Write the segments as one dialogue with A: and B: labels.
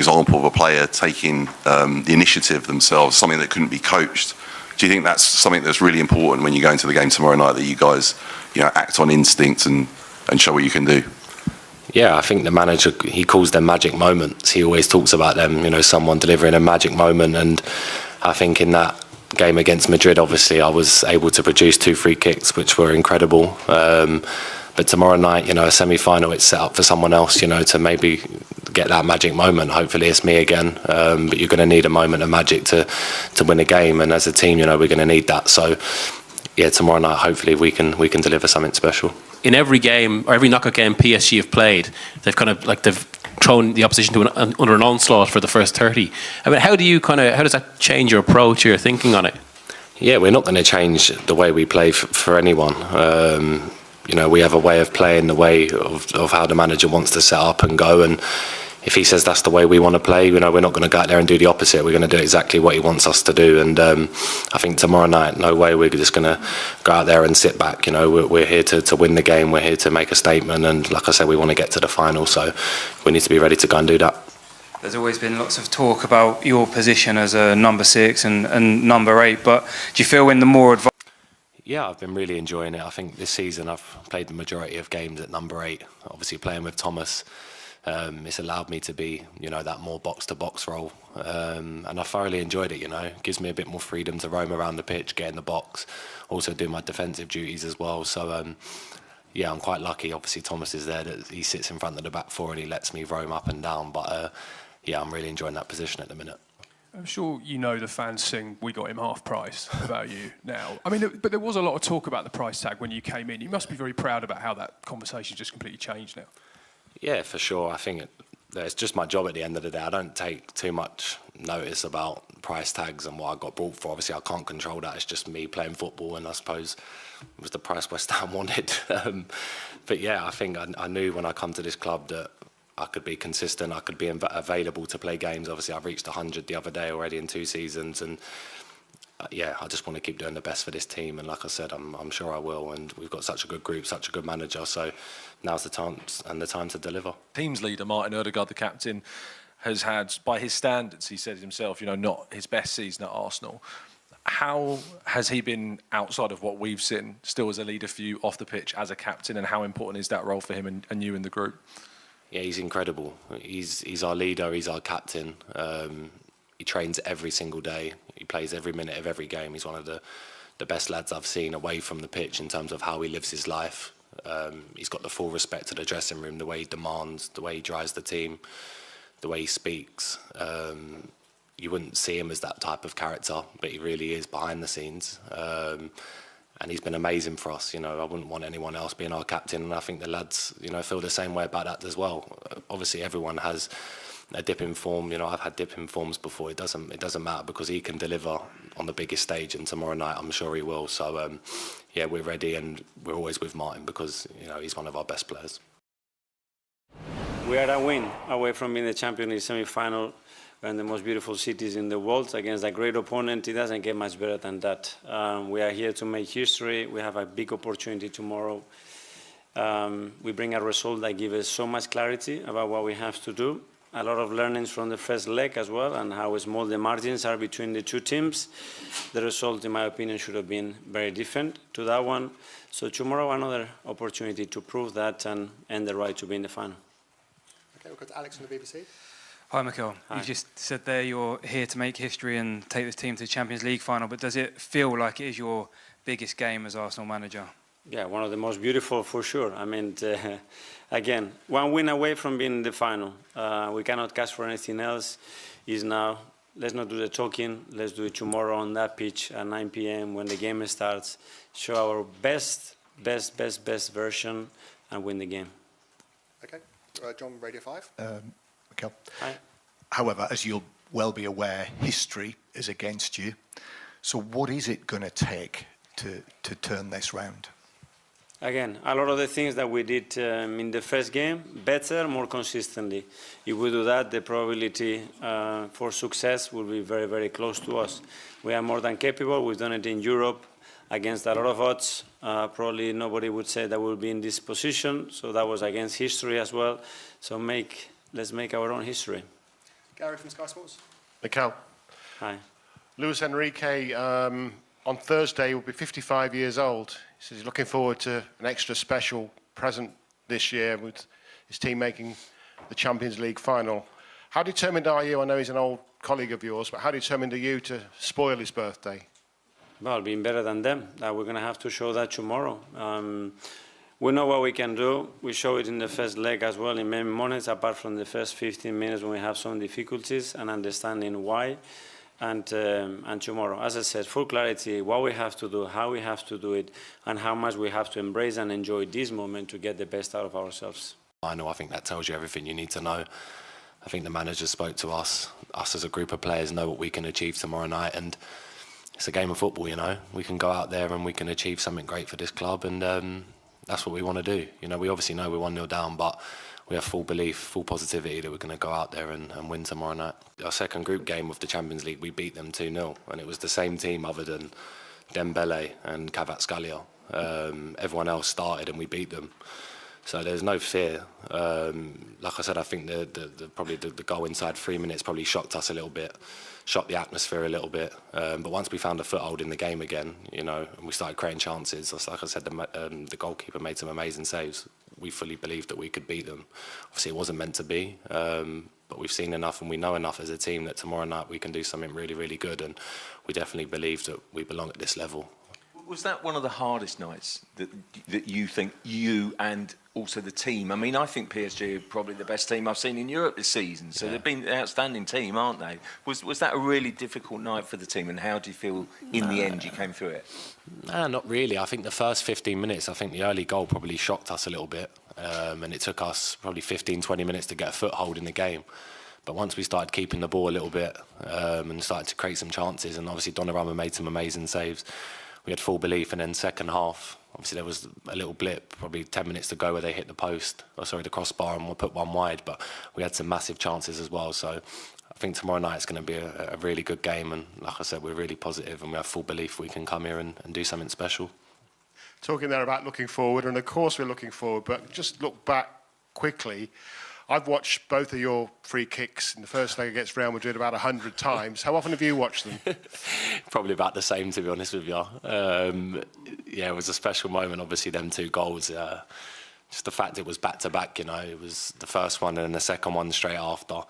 A: Example of a player taking the initiative themselves, something that couldn't be coached. Do you think that's something that's really important when you go into the game tomorrow night, that you guys, act on instinct and show what you can do?
B: Yeah, I think the manager, he calls them magic moments. He always talks about them, someone delivering a magic moment. And I think in that game against Madrid, obviously, I was able to produce 2 free kicks, which were incredible. But tomorrow night, a semi-final, it's set up for someone else, to maybe get that magic moment. Hopefully it's me again. But you're going to need a moment of magic to win a game. And as a team, we're going to need that. So, yeah, tomorrow night, hopefully we can deliver something special.
C: In every game, or every knockout game PSG have played, they've they've thrown the opposition to under an onslaught for the first 30. I mean, how does that change your approach, your thinking on it?
B: Yeah, we're not going to change the way we play for anyone. We have a way of playing, the way of how the manager wants to set up and go. And if he says that's the way we want to play, we're not going to go out there and do the opposite. We're going to do exactly what he wants us to do. And I think tomorrow night, no way we're just going to go out there and sit back. We're here to win the game. We're here to make a statement. And like I said, we want to get to the final. So we need to be ready to go and do that.
D: There's always been lots of talk about your position as a number 6 and number 8. But do you feel in the more advanced...
B: Yeah, I've been really enjoying it. I think this season I've played the majority of games at number 8. Obviously playing with Thomas, it's allowed me to be, that more box-to-box role. And I thoroughly enjoyed it, It gives me a bit more freedom to roam around the pitch, get in the box, also do my defensive duties as well. So, yeah, I'm quite lucky. Obviously Thomas is there, that he sits in front of the back four and he lets me roam up and down. But, yeah, I'm really enjoying that position at the minute.
E: I'm sure the fans sing "We got him half price" about you now. I mean, but there was a lot of talk about the price tag when you came in. You must be very proud about how that conversation just completely changed now.
B: Yeah, for sure. I think it's just my job at the end of the day. I don't take too much notice about price tags and what I got bought for. Obviously, I can't control that. It's just me playing football, and I suppose it was the price West Ham wanted. But yeah, I think I knew when I come to this club that I could be consistent, I could be available to play games. Obviously, I've reached 100 the other day already in 2 seasons, and yeah, I just want to keep doing the best for this team. And like I said, I'm sure I will. And we've got such a good group, such a good manager. So now's the time to deliver.
F: Team's leader Martin Ødegaard, the captain, has had, by his standards, he said himself, not his best season at Arsenal. How has he been, outside of what we've seen, still as a leader for you off the pitch as a captain, and how important is that role for him and you in the group?
B: Yeah, he's incredible. He's our leader, he's our captain. He trains every single day. He plays every minute of every game. He's one of the best lads I've seen away from the pitch in terms of how he lives his life. He's got the full respect to the dressing room, the way he demands, the way he drives the team, the way he speaks. You wouldn't see him as that type of character, but he really is behind the scenes. And he's been amazing for us. I wouldn't want anyone else being our captain, and I think the lads, feel the same way about that as well. Obviously, everyone has a dip in form. I've had dip in forms before. It doesn't matter, because he can deliver on the biggest stage, and tomorrow night I'm sure he will. So, yeah, we're ready, and we're always with Martin because he's one of our best players.
G: We are a win away from being the champion in the semi-final. We're in the most beautiful cities in the world against a great opponent. It doesn't get much better than that. We are here to make history. We have a big opportunity tomorrow. We bring a result that gives us so much clarity about what we have to do. A lot of learnings from the first leg as well, and how small the margins are between the 2 teams. The result, in my opinion, should have been very different to that one. So tomorrow, another opportunity to prove that and earn the right to be in the final.
H: Okay, we'll go to Alex from the BBC.
D: Hi, Mikel.
G: Hi.
D: You just said there you're here to make history and take this team to the Champions League final, but does it feel like it is your biggest game as Arsenal manager?
G: Yeah, one of the most beautiful for sure. I mean, again, 1 win away from being in the final. We cannot ask for anything else. Is now, let's not do the talking. Let's do it tomorrow on that pitch at 9 p.m. when the game starts. Show our best version and win the game.
H: Okay, John, Radio 5.
I: Mikel.
G: Hi.
I: However, as you'll well be aware, history is against you. So what is it going to take to turn this round?
G: Again, a lot of the things that we did in the first game, better, more consistently. If we do that, the probability for success will be very, very close to us. We are more than capable. We've done it in Europe against a lot of odds. Probably nobody would say that we'll be in this position. So that was against history as well. So let's make our own history.
H: Gary from Sky Sports.
J: Mikel.
G: Hi.
J: Luis Enrique on Thursday will be 55 years old. He says he's looking forward to an extra special present this year with his team making the Champions League final. How determined are you? I know he's an old colleague of yours, but how determined are you to spoil his birthday?
G: Well, being better than them. We're going to have to show that tomorrow. We know what we can do. We show it in the first leg as well in many moments, apart from the first 15 minutes when we have some difficulties and understanding why. And tomorrow, as I said, full clarity, what we have to do, how we have to do it, and how much we have to embrace and enjoy this moment to get the best out of ourselves.
B: I think that tells you everything you need to know. I think the manager spoke to us. Us as a group of players know what we can achieve tomorrow night, and it's a game of football, you know. We can go out there and we can achieve something great for this club, and that's what we want to do. You know, we obviously know we're 1-0 down, but we have full belief, full positivity that we're going to go out there and win tomorrow night. Our second group game of the Champions League, we beat them 2-0, and it was the same team other than Dembele and Kvaratskhelia. Everyone else started and we beat them. So there's no fear. Like I said, I think probably the goal inside 3 minutes probably shocked us a little bit, shocked the atmosphere a little bit. But once we found a foothold in the game again, you know, and we started creating chances, like I said, the goalkeeper made some amazing saves. We fully believed that we could beat them. Obviously, it wasn't meant to be, but we've seen enough and we know enough as a team that tomorrow night we can do something really, really good, and we definitely believe that we belong at this level.
K: Was that one of the hardest nights that you think, you and also the team? I mean, I think PSG are probably the best team I've seen in Europe this season, so they've been an outstanding team, aren't they? Was that a really difficult night for the team, and how do you feel in the end you came through it?
B: No, not really. I think the first 15 minutes, I think the early goal probably shocked us a little bit, and it took us probably 15, 20 minutes to get a foothold in the game. But once we started keeping the ball a little bit and started to create some chances, and obviously Donnarumma made some amazing saves, we had full belief. And then second half, obviously there was a little blip, probably 10 minutes to go, where they hit the crossbar, and we'll put one wide. But we had some massive chances as well. So I think tomorrow night it's going to be a really good game. And like I said, we're really positive and we have full belief we can come here and do something special.
J: Talking there about looking forward, and of course we're looking forward, but just look back quickly. I've watched both of your free kicks in the first leg against Real Madrid about 100 times. How often have you watched them?
B: Probably about the same, to be honest with you. Yeah, it was a special moment, obviously, them two goals. Just the fact it was back-to-back, you know, it was the first one and then the second one straight after.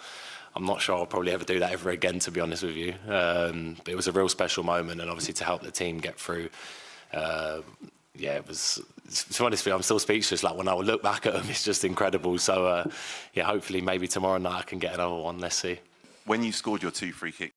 B: I'm not sure I'll probably ever do that ever again, to be honest with you. But it was a real special moment, and obviously to help the team get through. Yeah, it was, to be honest with you, I'm still speechless. Like, when I look back at them, it's just incredible. So, yeah, hopefully maybe tomorrow night I can get another one. Let's see.
A: When you scored your 2 free kicks